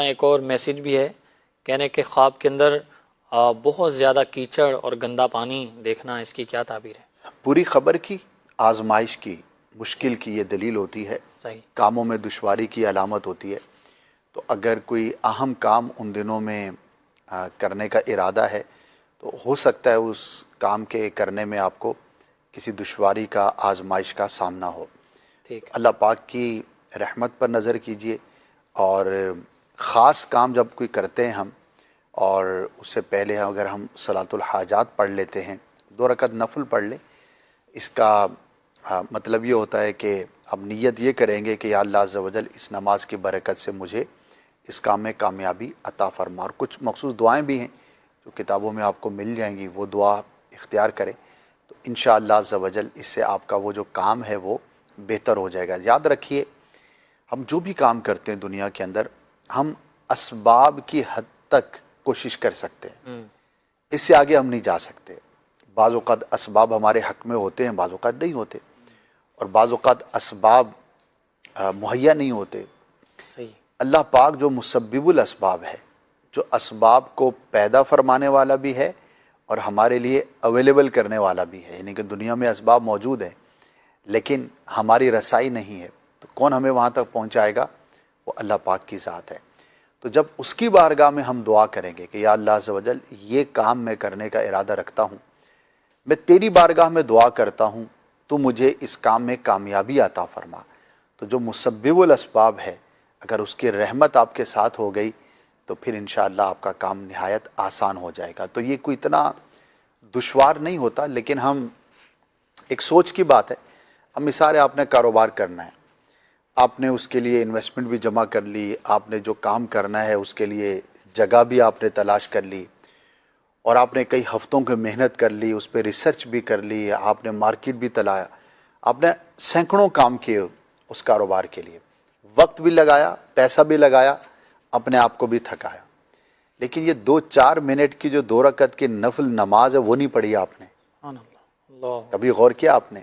ایک اور میسیج بھی ہے، کہنے کہ خواب کے اندر بہت زیادہ کیچڑ اور گندا پانی دیکھنا، اس کی کیا تعبیر ہے؟ پوری خبر کی، آزمائش کی، مشکل کی یہ دلیل ہوتی ہے، صحیح، کاموں میں دشواری کی علامت ہوتی ہے۔ تو اگر کوئی اہم کام ان دنوں میں کرنے کا ارادہ ہے تو ہو سکتا ہے اس کام کے کرنے میں آپ کو کسی دشواری کا، آزمائش کا سامنا ہو۔ ٹھیک، اللہ پاک کی رحمت پر نظر کیجئے، اور خاص کام جب کوئی کرتے ہیں ہم، اور اس سے پہلے اگر ہم صلاۃ الحاجات پڑھ لیتے ہیں، 2 رکعت نفل پڑھ لیں، اس کا مطلب یہ ہوتا ہے کہ اب نیت یہ کریں گے کہ یا اللہ عز و جل اس نماز کی برکت سے مجھے اس کام میں کامیابی عطا فرما، اور کچھ مخصوص دعائیں بھی ہیں جو کتابوں میں آپ کو مل جائیں گی، وہ دعا اختیار کریں تو انشاءاللہ عز و جل اس سے آپ کا وہ جو کام ہے وہ بہتر ہو جائے گا۔ یاد رکھیے، ہم جو بھی کام کرتے ہیں دنیا کے اندر، ہم اسباب کی حد تک کوشش کر سکتے ہیں، اس سے آگے ہم نہیں جا سکتے۔ بعض اوقات اسباب ہمارے حق میں ہوتے ہیں، بعض اوقات نہیں ہوتے، اور بعض اوقات اسباب مہیا نہیں ہوتے۔ صحیح، اللہ پاک جو مسبب الاسباب ہے، جو اسباب کو پیدا فرمانے والا بھی ہے اور ہمارے لیے اویلیبل کرنے والا بھی ہے، یعنی کہ دنیا میں اسباب موجود ہیں لیکن ہماری رسائی نہیں ہے، تو کون ہمیں وہاں تک پہنچائے گا؟ وہ اللہ پاک کی ذات ہے۔ تو جب اس کی بارگاہ میں ہم دعا کریں گے کہ یا اللہ عز و جل یہ کام میں کرنے کا ارادہ رکھتا ہوں، میں تیری بارگاہ میں دعا کرتا ہوں تو مجھے اس کام میں کامیابی عطا فرما، تو جو مسبب الاسباب ہے اگر اس کی رحمت آپ کے ساتھ ہو گئی تو پھر انشاءاللہ آپ کا کام نہایت آسان ہو جائے گا۔ تو یہ کوئی اتنا دشوار نہیں ہوتا، لیکن ہم ایک سوچ کی بات ہے۔ اب مثال ہے، آپ نے کاروبار کرنا ہے، آپ نے اس کے لیے انویسٹمنٹ بھی جمع کر لی، آپ نے جو کام کرنا ہے اس کے لیے جگہ بھی آپ نے تلاش کر لی، اور آپ نے کئی ہفتوں کی محنت کر لی، اس پہ ریسرچ بھی کر لی، آپ نے مارکیٹ بھی تلایا، آپ نے سینکڑوں کام کیے اس کاروبار کے لیے، وقت بھی لگایا، پیسہ بھی لگایا، اپنے آپ کو بھی تھکایا، لیکن یہ 2-4 منٹ کی جو 2 رکعت کی نفل نماز ہے وہ نہیں پڑھی آپ نے۔ سبحان اللہ، اللہ، کبھی غور کیا آپ نے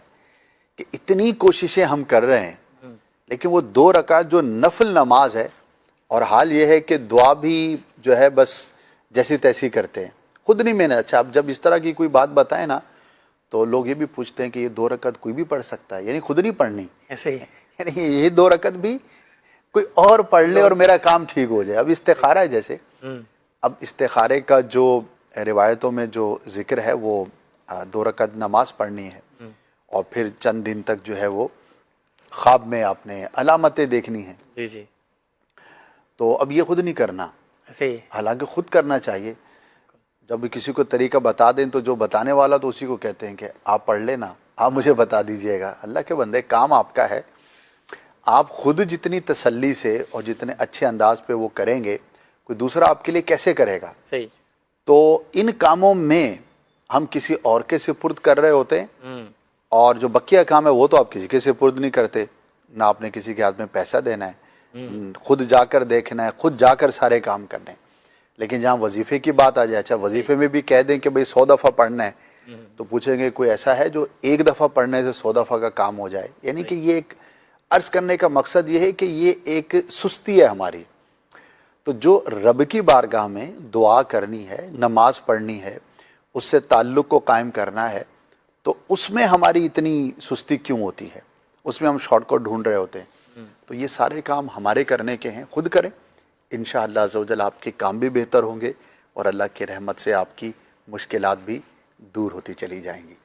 کہ اتنی کوششیں ہم کر رہے ہیں لیکن وہ 2 رکعت جو نفل نماز ہے، اور حال یہ ہے کہ دعا بھی جو ہے بس جیسی تیسی کرتے ہیں، خود نہیں محنت۔ اچھا، اب جب اس طرح کی کوئی بات بتائیں نا تو لوگ یہ بھی پوچھتے ہیں کہ یہ 2 رکعت کوئی بھی پڑھ سکتا ہے، یعنی خود نہیں پڑھنی، ایسے ہی، یعنی یہ 2 رکعت بھی کوئی اور پڑھ لے اور میرا کام ٹھیک ہو جائے۔ اب استخارہ ہے جیسے، اب استخارے کا جو روایتوں میں جو ذکر ہے وہ 2 رکعت نماز پڑھنی ہے، اور پھر چند دن تک جو ہے وہ خواب میں آپ نے علامتیں دیکھنی ہیں، جی جی، تو اب یہ خود نہیں کرنا، ایسے ہی، حالانکہ خود کرنا چاہیے۔ جب کسی کو طریقہ بتا دیں تو جو بتانے والا تو اسی کو کہتے ہیں کہ آپ پڑھ لینا، آپ مجھے بتا دیجئے گا۔ اللہ کے بندے، کام آپ کا ہے، آپ خود جتنی تسلی سے اور جتنے اچھے انداز پہ وہ کریں گے، کوئی دوسرا آپ کے لیے کیسے کرے گا؟ صحیح، تو ان کاموں میں ہم کسی اور کے سپرد کر رہے ہوتے ہیں، اور جو بقیہ کام ہے وہ تو آپ کسی کے سپرد نہیں کرتے، نہ آپ نے کسی کے ہاتھ میں پیسہ دینا ہے، خود جا کر دیکھنا ہے، خود جا کر سارے کام کرنے ہیں۔ لیکن جہاں وظیفے کی بات آ جائے، اچھا وظیفے میں بھی کہہ دیں کہ بھئی 100 دفعہ پڑھنا ہے، تو پوچھیں گے کوئی ایسا ہے جو 1 دفعہ پڑھنے سے 100 دفعہ کا کام ہو جائے؟ یعنی کہ یہ ایک عرض کرنے کا مقصد یہ ہے کہ یہ ایک سستی ہے ہماری۔ تو جو رب کی بارگاہ میں دعا کرنی ہے، نماز پڑھنی ہے، اس سے تعلق کو قائم کرنا ہے، تو اس میں ہماری اتنی سستی کیوں ہوتی ہے؟ اس میں ہم شارٹ کٹ ڈھونڈ رہے ہوتے ہیں۔ تو یہ سارے کام ہمارے کرنے کے ہیں، خود کریں، انشاءاللہ عز و جل آپ کے کام بھی بہتر ہوں گے، اور اللہ کی رحمت سے آپ کی مشکلات بھی دور ہوتی چلی جائیں گی۔